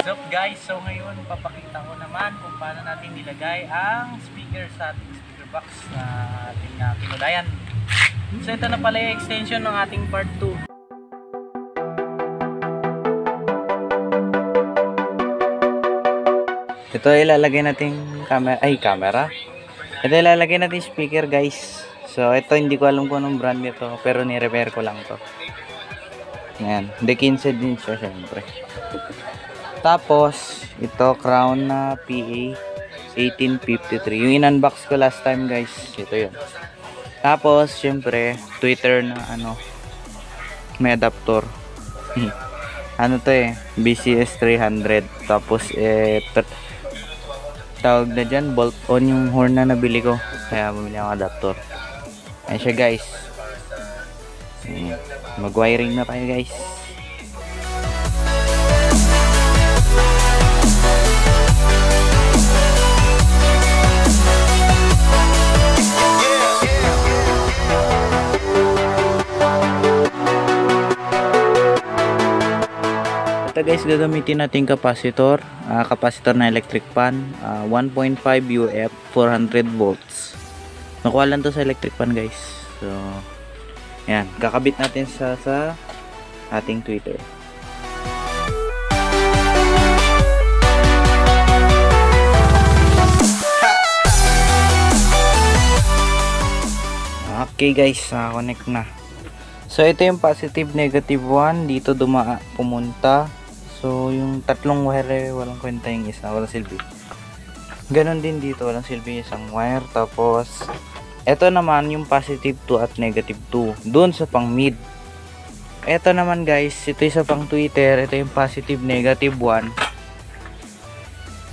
What's up guys? So ngayon papakita ko naman kung paano natin nilagay ang speaker sa ating speaker box na ating kinulayan. So ito na pala yung extension ng ating part 2. Ito ilalagay natin camera. Ito ilalagay natin speaker guys. So ito hindi ko alam kung anong brand nito pero ni-repair ko lang to. Ayan, de 15 din siya syempre. Tapos ito crown na PA 1853. Yung in-unbox ko last time guys. Ito yun. Tapos syempre tweeter na may adapter. Ano to BCS 300. Tapos tawag na dyan, bolt on yung horn na nabili ko. Kaya bumili ako adapter. Ayan siya guys. Mag-wiring na tayo guys. Ito guys, gagamitin natin capacitor na electric pan 1.5 UF 400 volts. Nakuha lang to sa electric pan guys. So yan, kakabit natin sa ating tweeter. Okay guys, connect na. So ito yung positive negative 1 dito pumunta. So yung tatlong wire walang kwenta yung isa, walang silbi. Ganon din dito, walang silbi yung isang wire. Tapos ito naman yung positive 2 at negative 2 doon sa pang mid. Ito naman guys, ito yung sa pang tweeter. Ito yung positive negative 1.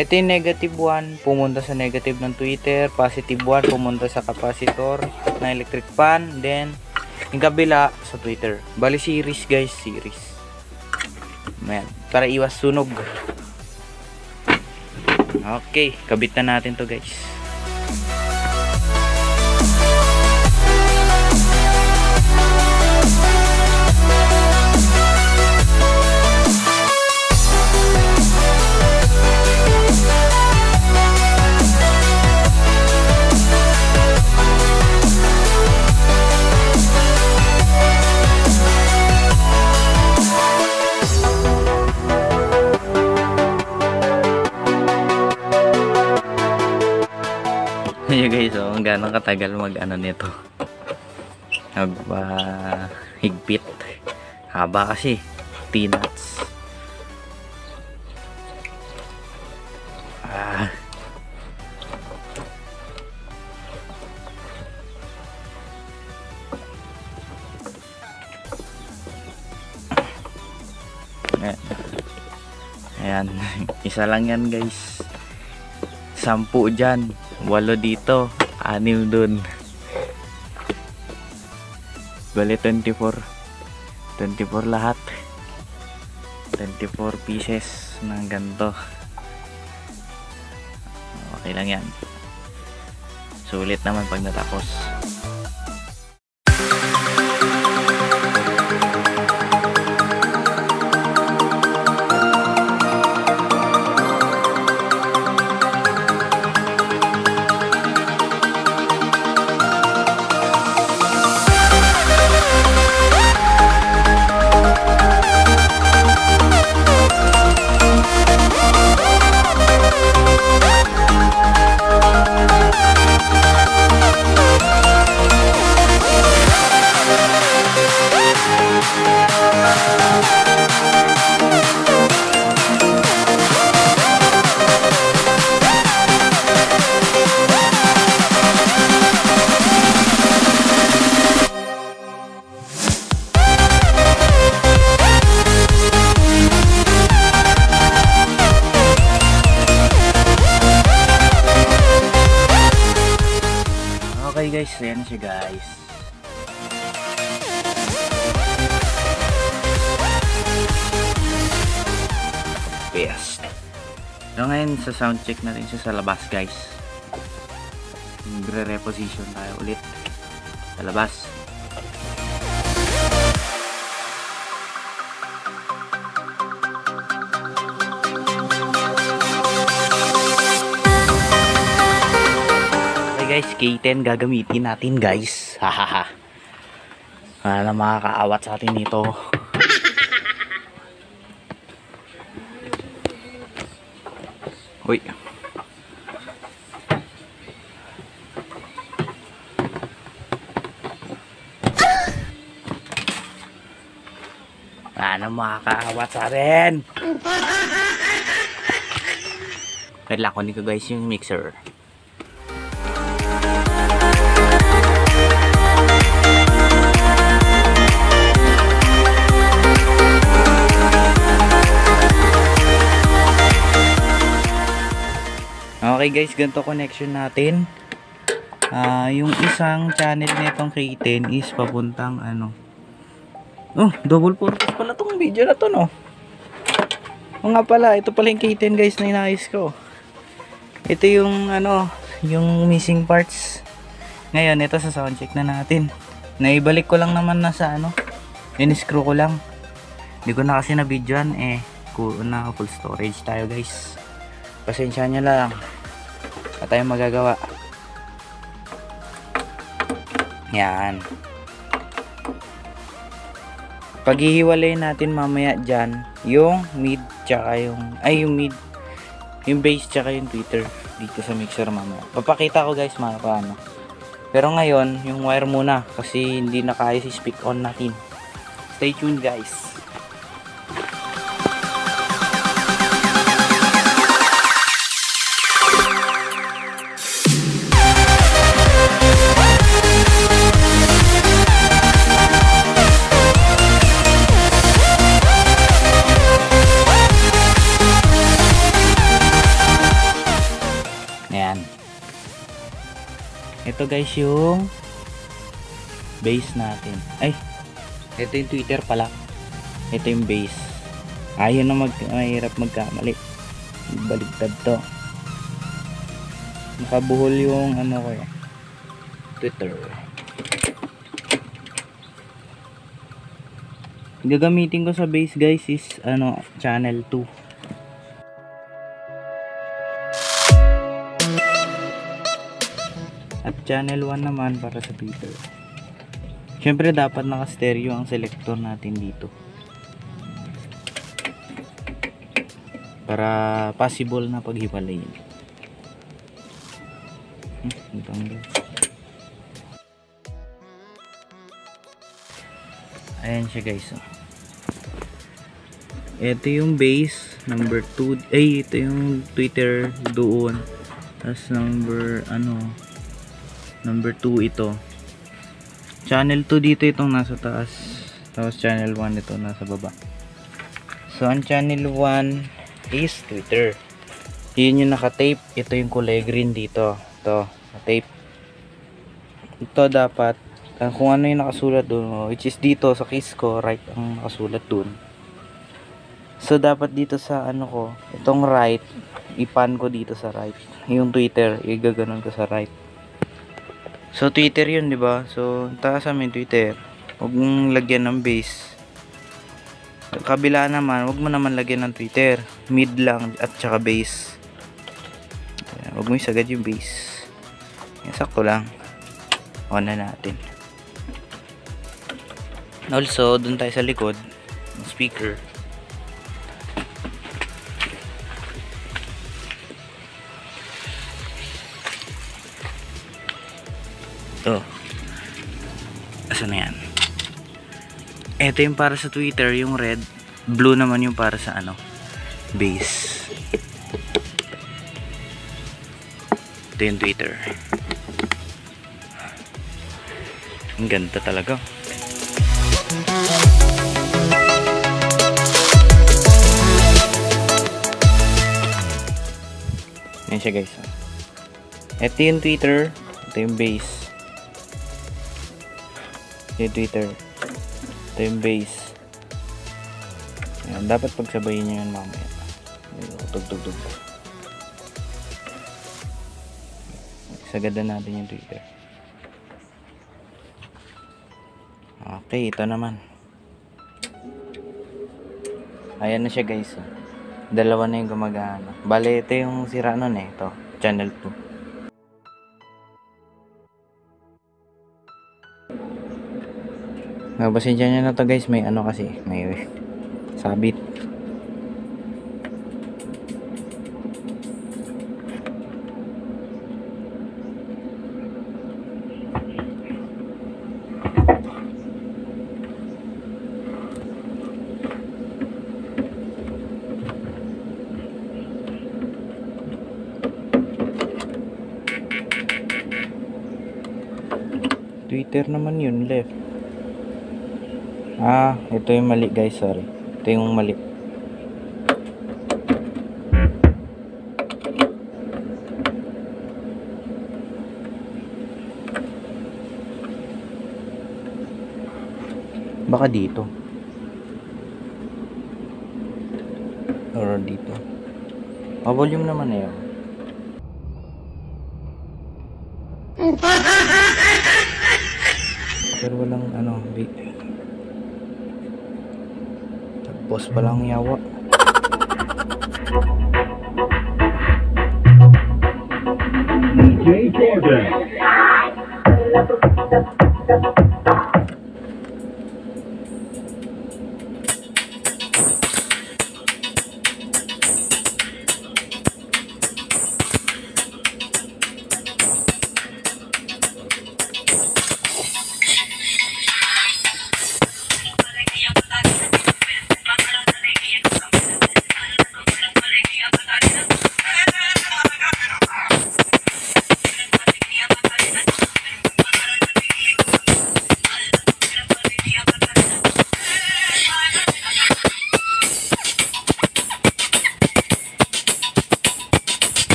Ito yung negative 1 pumunta sa negative ng tweeter. Positive 1 pumunta sa capacitor na electric pan. Then yung kabila sa tweeter. Bali series guys, series. Ayan, para iwas sunog. Okay, kabit na natin to guys. Ayan guys, ang ganang katagal nito. Higpit. Haba kasi. Peanuts. Ayan. Isa lang yan guys. 10 dyan. 8 dito, 6 dun. Bali 24 lahat. 24 pieces ng ganito. Okay lang yan. Sulit naman pag natapos. Okay guys, ayan siya guys. Best. So ngayon sa sound check natin siya sa labas guys. Magre-reposition tayo ulit sa labas. guys, K10 gagamitin natin guys. Hahaha. Wala na makakaawat sa atin nito. Uy. Wala na makakaawat sa atin. Wait lang, kunin ko guys yung mixer. Okay guys, ganito connection natin. Yung isang channel nitong K10 is papuntang ano. Oh, double purpose pala tong video na to, no? O nga pala, ito pala yung K10 guys na inayos ko. Ito yung ano, yung missing parts. Ngayon, ito sa sound check na natin. Naibalik ko lang naman na sa ano, in-screw ko lang. Hindi ko na kasi na videoan eh. Na full storage tayo guys. Pasensya nyo lang. Wala tayong magagawa. Yan. Paghihiwalay natin mamaya dyan yung mid tsaka yung mid, yung bass tsaka yung tweeter dito sa mixer mamaya. Papakita ko guys mga paano. Pero ngayon yung wire muna kasi hindi na kaya si speak on natin. Stay tuned guys. Ito guys yung base natin. Ay, ito yung tweeter pala. Ito yung base. Ayun na mahirap magkamali. Baligtad to. Nakabuhol yung ano ko eh. Tweeter. Gagamitin ko sa base guys is ano, channel 2. At channel 1 naman para sa tweeter. Syempre dapat naka-stereo ang selector natin dito. Para possible na paghiwalayin. Ayan siya guys. Ito yung base number 2. Ay, ito yung tweeter doon. Tapos number 2 ito. Channel 2 dito itong nasa taas. Tapos channel 1 ito nasa baba. So ang channel 1 is tweeter. Yun yung naka-tape. Ito yung kulay green dito. Ito, naka-tape. Ito dapat kung ano yung nakasulat doon, which is dito sa case ko, right ang nakasulat doon. So dapat dito sa ano ko, itong right, ipan ko dito sa right. Yung tweeter, igaganon ko sa right. So tweeter yun, di ba? So taas namin tweeter. Huwag mong lagyan ng base. Kabila naman, huwag mo naman lagyan ng tweeter. Mid lang at saka base. Huwag mo isagad yung base. Yan, sakto lang. On na natin. Also, dun tayo sa likod ng speaker. Ito. Asan na yan? Ito yung para sa tweeter, yung red. Blue naman yung para sa ano, base. Ito yung tweeter. Ang ganda talaga. Yan siya guys. Ito yung tweeter. Ito yung base. Ito yung tweeter. Ito yung base. Yan, dapat pagsabayin nyo yun mamaya. Tug-tug-tug. Sagadan natin yung tweeter. Okay, ito naman. Ayan na siya guys. Dalawa na yung gumagana. Bale, ito yung sira nun eh. Ito, channel 2. Pasensya nyo na to guys, may ano kasi, may sabit. Twitter naman yun, left. Ito yung mali guys, sorry. Ito yung mali. Baka dito. Or dito. Volume naman eh. Pero walang ano, tapos palang yawa. DJ Jordan.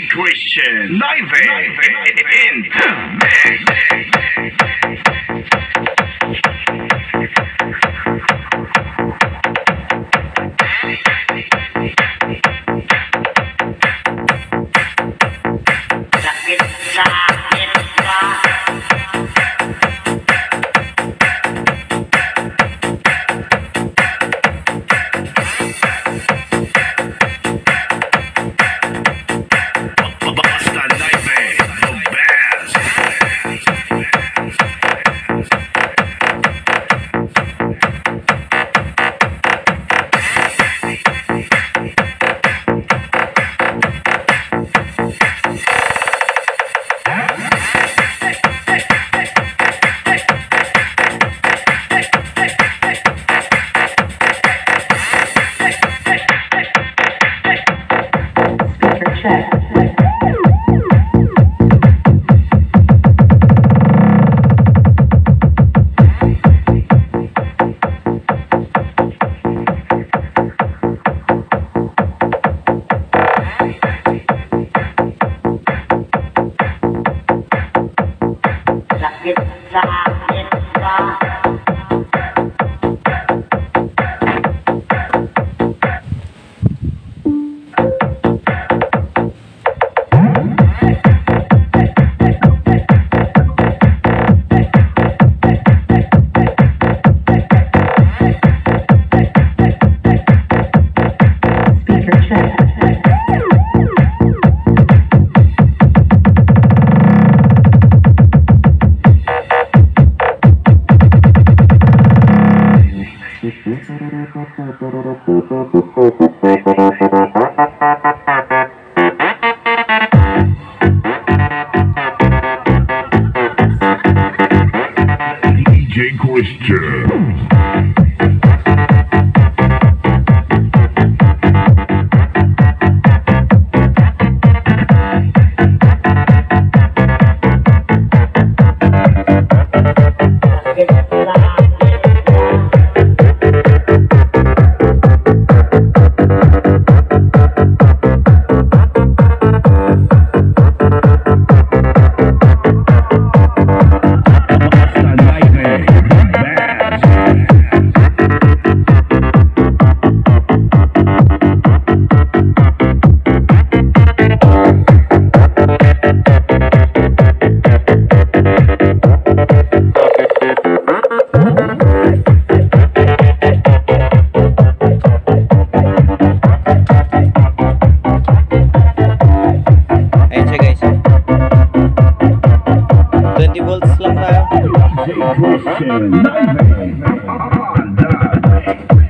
Christian live in the mix. Basta live, the best. Christian Live on the Basta Live, the best. DJ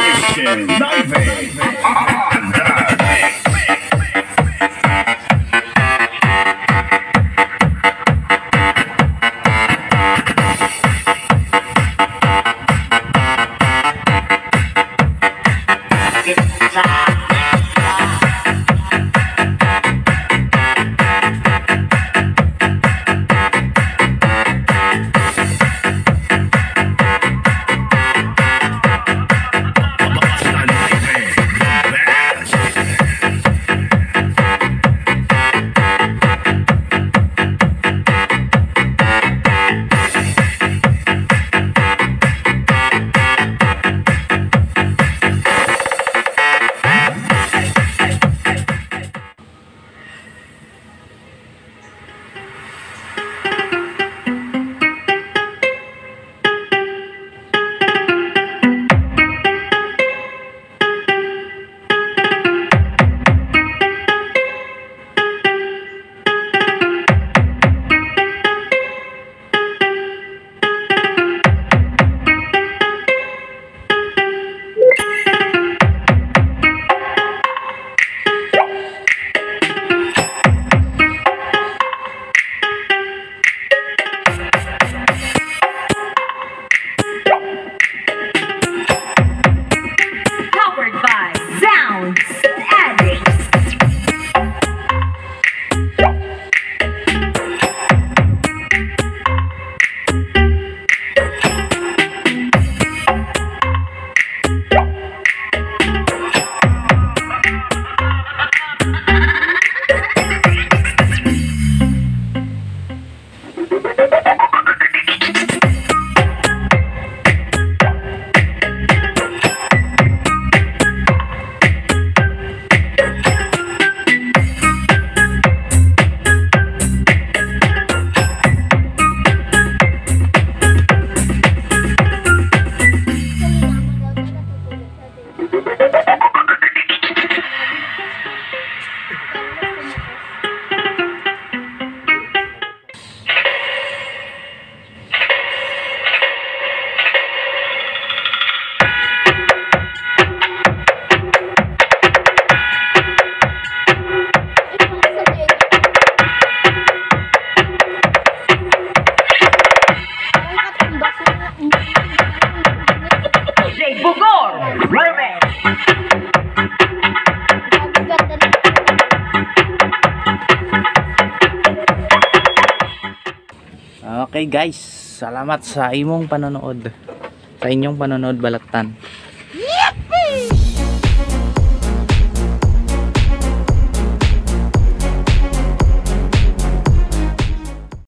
Christian Live on the Basta Live, Powered by Sounds Addicts. DJ Bugor Remix. Okay guys, salamat sa imong panonood. Sa inyong panonood balatan.